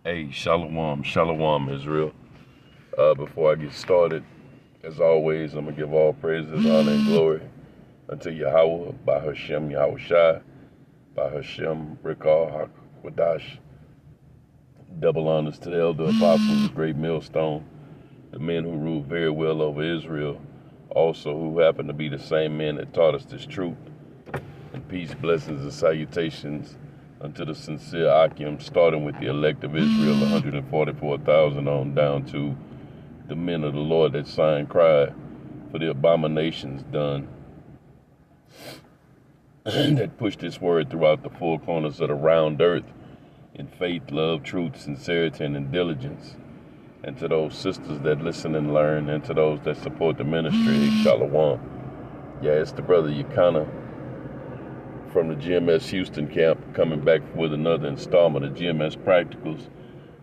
Hey, shalom, shalom, Israel. Before I get started, as always, I'm going to give all praises, honor, and glory unto Yahweh, by Hashem, Yahweh Shai, by Hashem, Rikah, Hakwadash. Double honors to the elder apostles, the great millstone, the men who ruled very well over Israel, also who happen to be the same men that taught us this truth. And peace, blessings, and salutations unto the sincere Akim, starting with the elect of Israel, 144,000 on down to the men of the Lord that sigh and cry for the abominations done, that push this word throughout the four corners of the round earth in faith, love, truth, sincerity, and in diligence. And to those sisters that listen and learn, and to those that support the ministry, shalom. Yeah, it's the brother Yakana from the GMS Houston camp, coming back with another installment of GMS Practicals.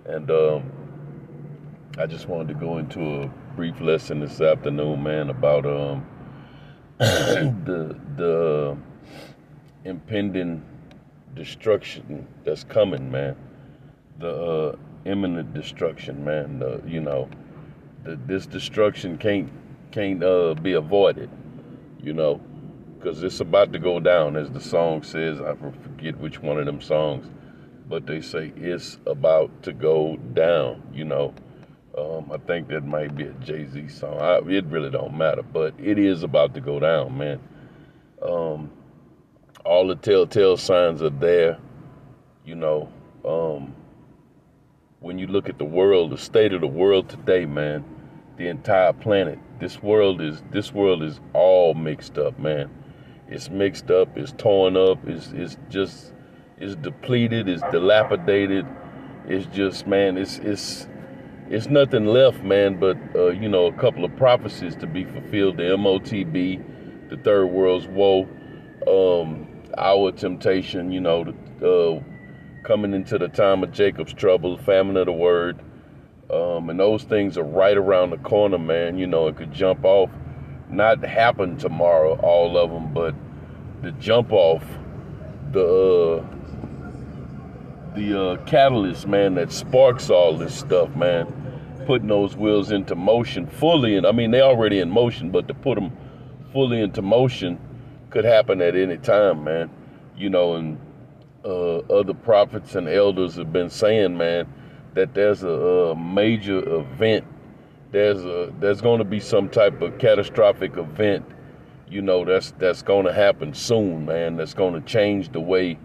And I just wanted to go into a brief lesson this afternoon, man, about the impending destruction that's coming, man. The imminent destruction, man. This destruction can't be avoided, because it's about to go down, as the song says. I forget which one of them songs, but they say it's about to go down. I think that might be a Jay-Z song. It really don't matter, but it is about to go down, man. All the telltale signs are there. When you look at the world, the state of the world today, man, the entire planet, this world is all mixed up, man. It's mixed up, it's torn up, it's depleted, it's dilapidated. It's just, man, it's nothing left, man, but a couple of prophecies to be fulfilled. The MOTB, the third world's woe, our temptation, coming into the time of Jacob's trouble, famine of the word, and those things are right around the corner, man. It could jump off, not happen tomorrow, all of them, but the jump off, the catalyst, man, that sparks all this stuff, man, putting those wheels into motion fully. And I mean, they're already in motion, but to put them fully into motion could happen at any time, man. And other prophets and elders have been saying, man, that there's a major event. There's going to be some type of catastrophic event, that's going to happen soon, man. That's going to change the way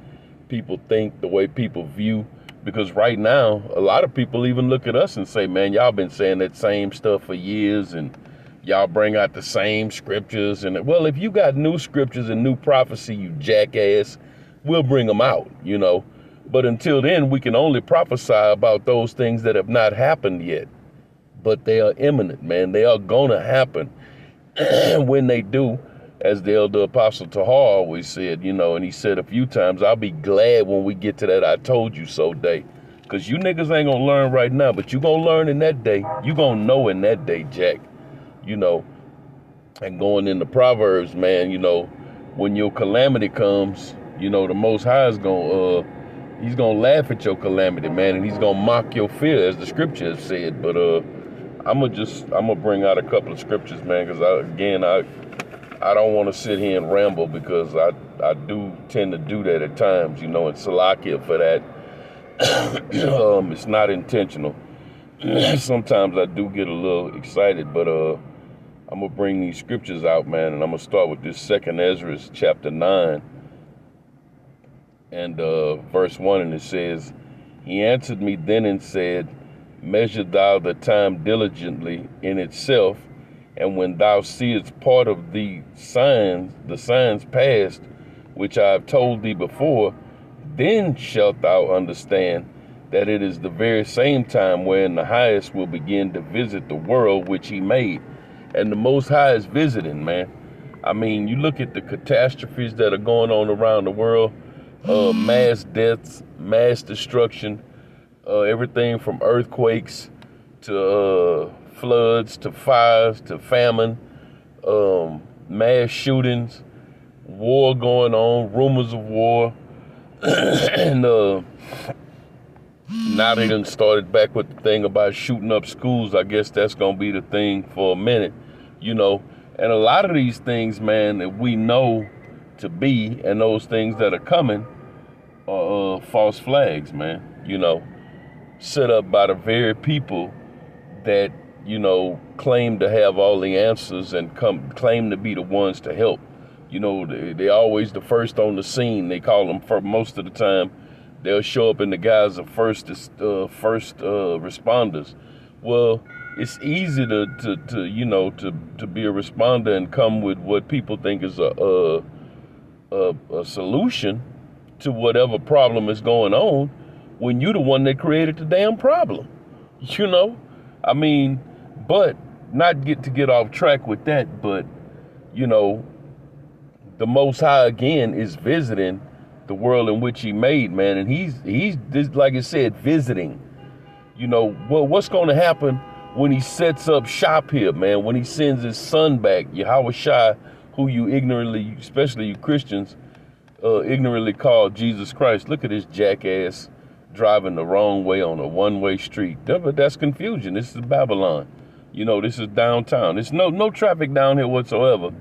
people think, the way people view. Because right now, a lot of people even look at us and say, man, y'all been saying that same stuff for years, and y'all bring out the same scriptures. And well, if you got new scriptures and new prophecy, you jackass, we'll bring them out, But until then, we can only prophesy about those things that have not happened yet. But they are imminent, man. They are going to happen. When they do, as the elder apostle Tahar always said, and he said a few times, I'll be glad when we get to that I told you so day. Because you niggas ain't going to learn right now, but you going to learn in that day. You going to know in that day, Jack. And going into Proverbs, man, when your calamity comes, the Most High is he's going to laugh at your calamity, man, and he's going to mock your fear, as the scripture has said. But I'm going to bring out a couple of scriptures, man, because I don't want to sit here and ramble, because I do tend to do that at times, and Salakia for that. It's not intentional. Sometimes I do get a little excited, but I'm going to bring these scriptures out, man, and I'm going to start with this 2nd Ezra chapter 9 and verse 1, and it says, He answered me then and said, Measure thou the time diligently in itself, and when thou seest part of the signs past, which I have told thee before, then shalt thou understand that it is the very same time wherein the Highest will begin to visit the world which he made. And the Most High is visiting, man. I mean, you look at the catastrophes that are going on around the world, mass deaths, mass destruction, everything from earthquakes to floods to fires to famine, mass shootings, war going on, rumors of war, and now they done started back with the thing about shooting up schools. I guess that's gonna be the thing for a minute, you know. And a lot of these things, man, that we know to be, and those things that are coming, are false flags, man. You know, set up by the very people that, you know, claim to have all the answers and claim to be the ones to help. You know, they always the first on the scene. They call them, for most of the time, they'll show up in the guise of first responders. Well, it's easy to you know, to be a responder and come with what people think is a solution to whatever problem is going on when you're the one that created the damn problem. You know, I mean, but not get off track with that, but you know, the Most High again is visiting the world in which he made, man, and he's like I said, visiting. You know, what's going to happen when he sets up shop here, man, when he sends his son back, Yahweh Shai, who you ignorantly, especially you Christians, ignorantly call Jesus Christ. Look at this jackass driving the wrong way on a one-way street. But that's confusion. This is Babylon. You know, this is downtown. There's no traffic down here whatsoever.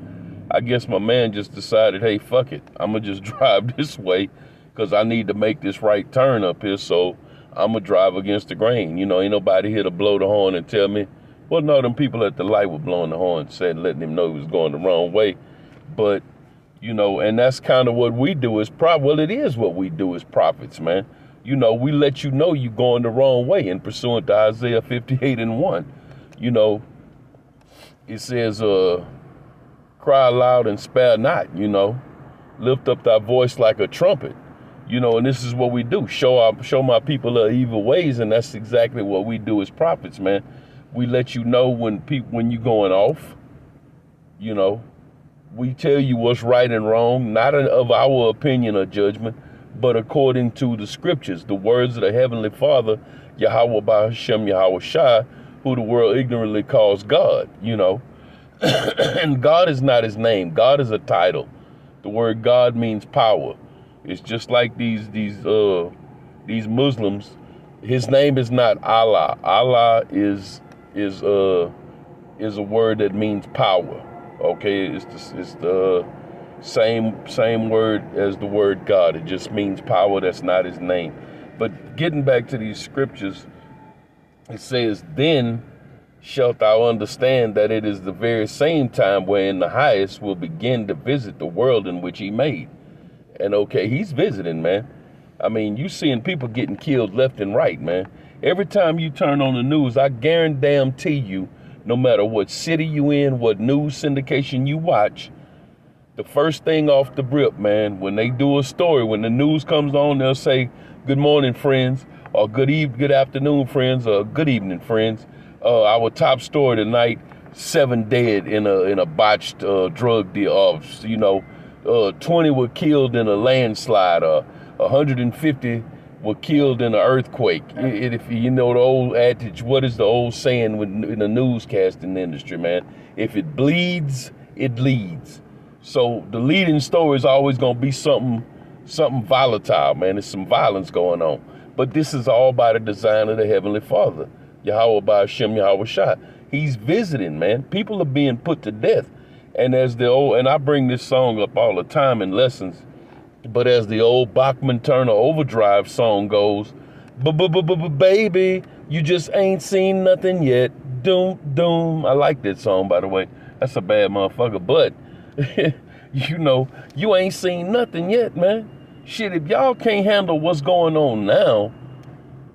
I guess my man just decided, hey, fuck it. I'm going to just drive this way because I need to make this right turn up here, so I'm going to drive against the grain. You know, ain't nobody here to blow the horn and tell me. Well, no, them people at the light were blowing the horn, letting him know he was going the wrong way. But, you know, and that's kind of what we do as well, it is what we do as prophets, man. You know, we let you know you're going the wrong way in pursuant to Isaiah 58:1. You know, it says, cry loud and spare not, you know, lift up thy voice like a trumpet, you know, and this is what we do, show my people their evil ways, and that's exactly what we do as prophets, man. We let you know when you're going off, you know, we tell you what's right and wrong, not of our opinion or judgment, but according to the scriptures, the words of the Heavenly Father, Yahweh Ba'Hashem Yahweh Shai, who the world ignorantly calls God, you know. And God is not his name. God is a title. The word God means power. It's just like these Muslims. His name is not Allah. Allah is a word that means power. Okay, it's the same word as the word God. It just means power. That's not his name. But getting back to these scriptures, it says, then shalt thou understand that it is the very same time wherein the highest will begin to visit the world in which he made. And okay, he's visiting, man. I mean, you seeing people getting killed left and right, man. Every time you turn on the news, I guarantee you, no matter what city you in, what news syndication you watch, the first thing off the rip, man, when they do a story, when the news comes on, they'll say, good morning, friends, or good afternoon, friends, or good evening, friends. Our top story tonight, 7 dead in a botched drug deal. You know, 20 were killed in a landslide. 150 were killed in an earthquake. If you know the old adage, what is the old saying in the newscasting industry, man? If it bleeds, it leads. So the leading story is always going to be something volatile, man. There's some violence going on. But this is all by the design of the Heavenly Father. Yahweh Ba'Hashem Yahweh Shai. He's visiting, man. People are being put to death. And and I bring this song up all the time in lessons, but as the old Bachman Turner Overdrive song goes, baby, you just ain't seen nothing yet. Doom, doom. I like that song, by the way. That's a bad motherfucker, but you know, you ain't seen nothing yet, man. Shit, if y'all can't handle what's going on now,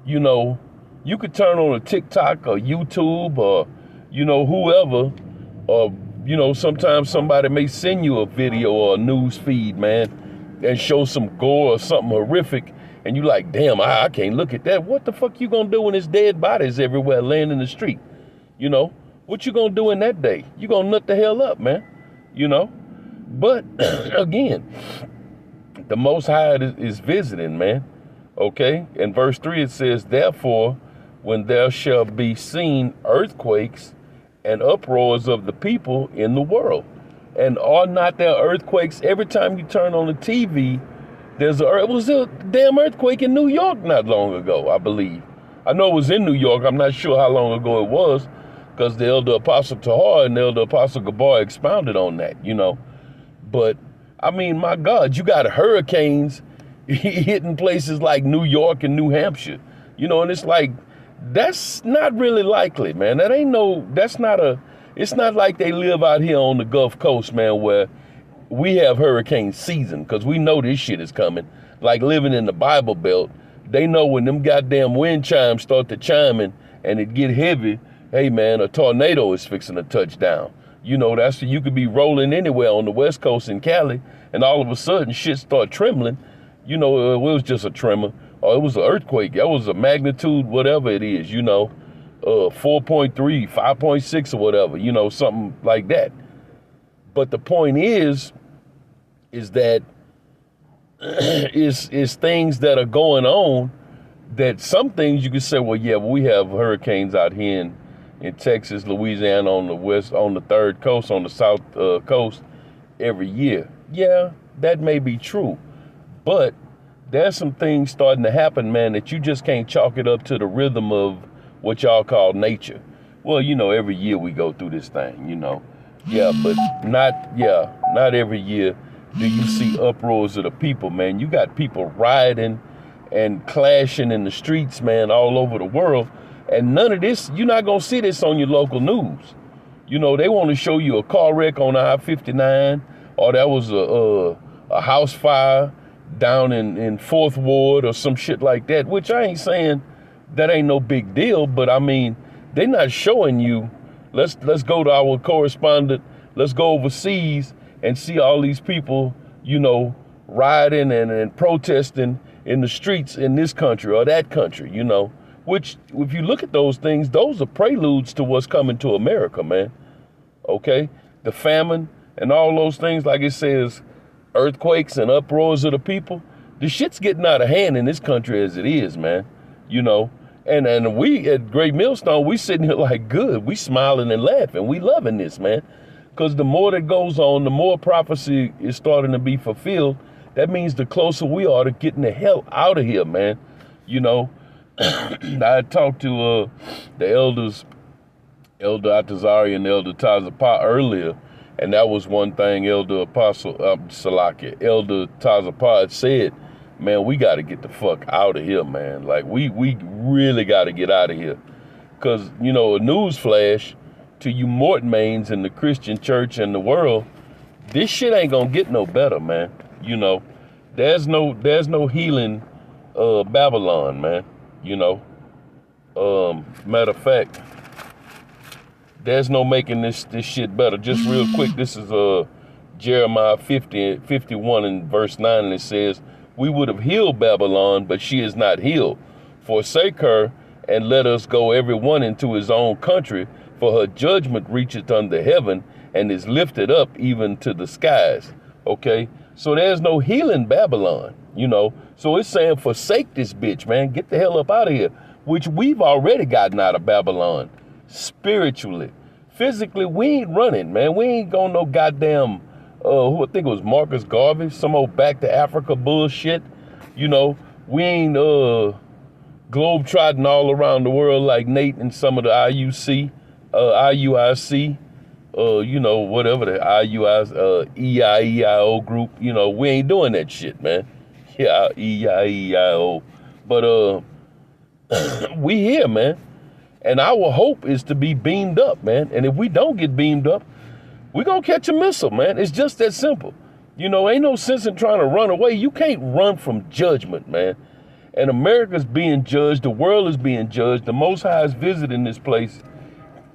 you know, you could turn on a TikTok or YouTube or, you know, whoever, or, you know, sometimes somebody may send you a video or a news feed, man, and show some gore or something horrific, and you like, damn, I can't look at that. What the fuck you gonna do when there's dead bodies everywhere laying in the street? You know, what you gonna do in that day? You gonna nut the hell up, man, you know? But, again, the Most High is visiting, man, okay? In verse 3 it says, therefore, when there shall be seen earthquakes and uproars of the people in the world. And are not there earthquakes? Every time you turn on the TV, it was a damn earthquake in New York not long ago, I believe. I know it was in New York. I'm not sure how long ago it was, because the elder apostle Tahar and the elder apostle Gabar expounded on that, you know. But, I mean, my God, you got hurricanes hitting places like New York and New Hampshire, you know, and it's like, that's not really likely, man. It's not like they live out here on the Gulf Coast, man, where we have hurricane season, because we know this shit is coming. Like living in the Bible Belt, they know when them goddamn wind chimes start to chiming and it get heavy, hey man, a tornado is fixing to touch down. You know, you could be rolling anywhere on the West Coast in Cali, and all of a sudden shit start trembling. You know, it was just a tremor, or it was an earthquake. That was a magnitude, whatever it is, you know, 4.3, 5.6 or whatever, you know, something like that. But the point is that is things that are going on, that some things you could say, well, yeah, we have hurricanes out here in Texas, Louisiana, on the third coast, on the south coast every year. Yeah, that may be true. But there's some things starting to happen, man, that you just can't chalk it up to the rhythm of what y'all call nature. Well, you know, every year we go through this thing, you know. Yeah, but not every year do you see uproars of the people, man. You got people rioting and clashing in the streets, man, all over the world. And none of this, you're not going to see this on your local news. You know, they want to show you a car wreck on I-59, or that was a house fire down in 4th Ward or some shit like that, which I ain't saying that ain't no big deal, but I mean, they're not showing you, let's go to our correspondent, let's go overseas and see all these people, you know, rioting and protesting in the streets in this country or that country, you know, which if you look at those things, those are preludes to what's coming to America, man. Okay? The famine and all those things, like it says, earthquakes and uproars of the people, the shit's getting out of hand in this country as it is, man. You know, and we at Great Millstone, we sitting here like, good, we smiling and laughing, we loving this, man. Because the more that goes on, the more prophecy is starting to be fulfilled. That means the closer we are to getting the hell out of here, man. You know, I talked to the elders, Elder Atazari and Elder Tazapah earlier, and that was one thing Elder Tazapah had said, man, we got to get the fuck out of here, man. Like, we really got to get out of here. Because, you know, a news flash to you Morton Mains and the Christian church and the world, this shit ain't going to get no better, man. You know, there's no healing Babylon, man. You know, matter of fact, there's no making this shit better. Just real quick, this is Jeremiah 51 and verse 9, and it says, we would have healed Babylon, but she is not healed. Forsake her, and let us go every one into his own country, for her judgment reacheth unto heaven, and is lifted up even to the skies. Okay? So there's no healing Babylon, you know. So it's saying, forsake this bitch, man. Get the hell up out of here. Which we've already gotten out of Babylon. Spiritually. Physically, we ain't running, man. We ain't going no goddamn, who I think it was Marcus Garvey, some old back to Africa bullshit. You know, we ain't globe-trotting all around the world like Nate and some of the IUIC, you know, whatever the EIEIO group, you know, we ain't doing that shit, man. Yeah, EIEIO. But we here, man. And our hope is to be beamed up, man. And if we don't get beamed up, we're going to catch a missile, man. It's just that simple. You know, ain't no sense in trying to run away. You can't run from judgment, man. And America's being judged. The world is being judged. The Most High is visiting this place.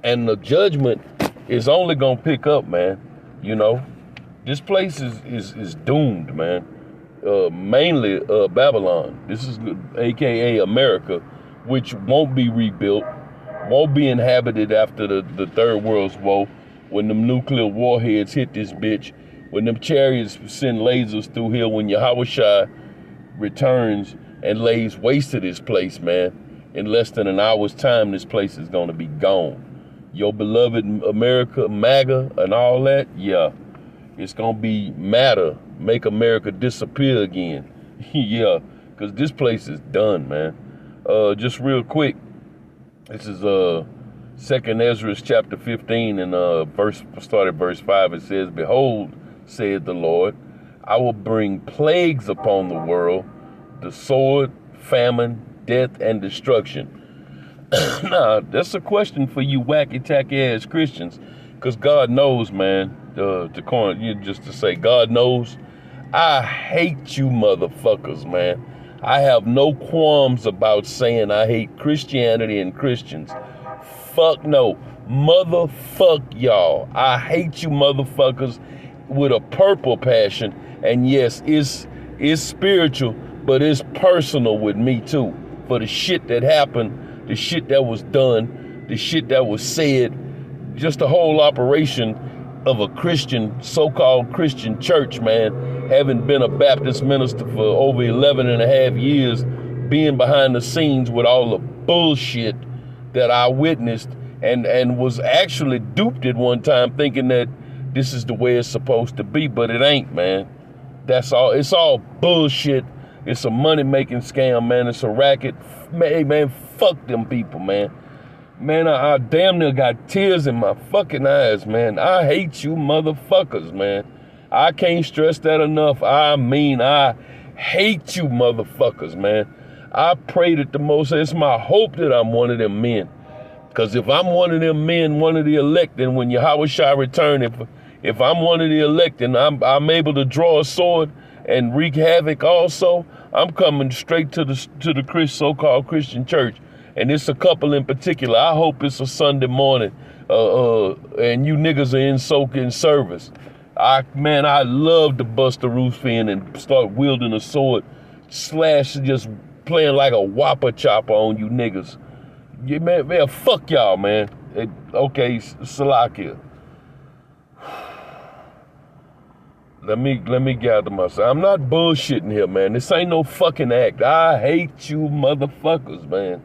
And the judgment is only going to pick up, man. You know, this place is doomed, man. Mainly Babylon. This is AKA America, which won't be rebuilt, won't be inhabited after the Third World War, when them nuclear warheads hit this bitch, when them chariots send lasers through here, when Yahushua returns and lays waste to this place, man. In less than an hour's time, this place is going to be gone. Your beloved America, MAGA, and all that, yeah. It's gonna be matter, make America disappear again. Yeah, because this place is done, man. Just real quick, this is 2nd Ezra chapter 15 and verse 5. It says, "Behold, said the Lord, I will bring plagues upon the world, the sword, famine, death, and destruction." Now, that's a question for you wacky-tacky ass Christians, because God knows, man. Just to say, God knows. I hate you motherfuckers, man. I have no qualms about saying I hate Christianity and Christians. Fuck no. Motherfuck y'all. I hate you motherfuckers with a purple passion. And yes, it's spiritual, but it's personal with me too. For the shit that happened, the shit that was done, the shit that was said, just the whole operation of a Christian, so-called Christian church, man. Having been a Baptist minister for over 11 and a half years, being behind the scenes with all the bullshit that I witnessed and was actually duped at one time thinking that this is the way it's supposed to be, but it ain't, man. That's all. It's all bullshit. It's a money-making scam, man. It's a racket. Hey, man, fuck them people, man. Man, I damn near got tears in my fucking eyes, man. I hate you motherfuckers, man. I can't stress that enough. I mean, I hate you motherfuckers, man. I pray that the Most High, it's my hope that I'm one of them men. Because if I'm one of them men, one of the elect, then when Yahweh shall return, if I'm one of the elect and I'm able to draw a sword and wreak havoc also, I'm coming straight to the so-called Christian church. And it's a couple in particular. I hope it's a Sunday morning and you niggas are in service. I love to bust the roof in and start wielding a sword, slash, just playing like a whopper chopper on you niggas. Yeah, man, fuck y'all, man. Okay, Salakia. Let me gather myself. I'm not bullshitting here, man. This ain't no fucking act. I hate you motherfuckers, man.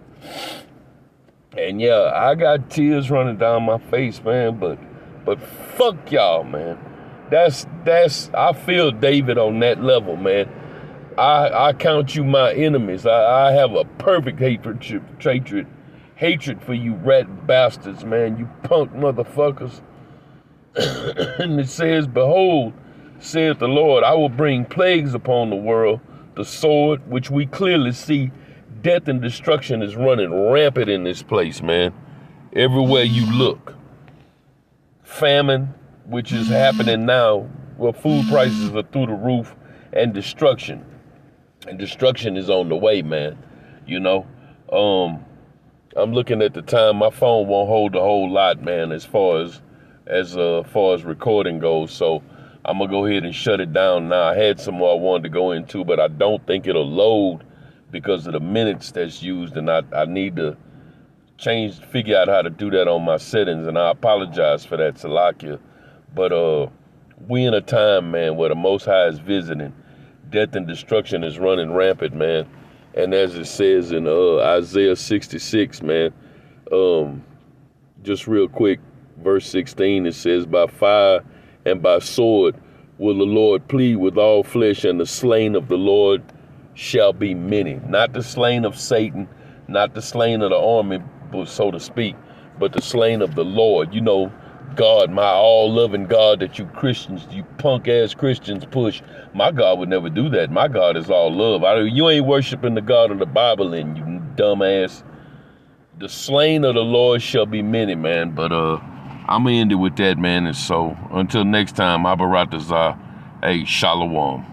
And yeah, I got tears running down my face, man, but fuck y'all, man. I feel David on that level, man. I count you my enemies. I have a perfect hatred for you rat bastards, man, you punk motherfuckers. And it says, "Behold, saith the Lord, I will bring plagues upon the world, the sword," which we clearly see death and destruction is running rampant in this place, man. Everywhere you look. Famine, which is happening now, where food prices are through the roof, and destruction. And destruction is on the way, man. You know, I'm looking at the time. My phone won't hold a whole lot, man, as far as recording goes. So I'm gonna go ahead and shut it down now. I had some more I wanted to go into, but I don't think it'll load because of the minutes that's used, and I need to figure out how to do that on my settings, and I apologize for that, Salakia. But we in a time, man, where the Most High is visiting. Death and destruction is running rampant, man. And as it says in Isaiah 66, man, just real quick, verse 16, it says, "By fire and by sword will the Lord plead with all flesh, and the slain of the Lord shall be many." Not the slain of Satan, not the slain of the army, so to speak, but the slain of the Lord. You know, God, my all-loving God that you Christians, you punk-ass Christians push. My God would never do that. My God is all love. You ain't worshiping the God of the Bible, and you dumbass. The slain of the Lord shall be many, man. But I'm going to end it with that, man. And so, until next time, Abaratazah, hey, Shalom.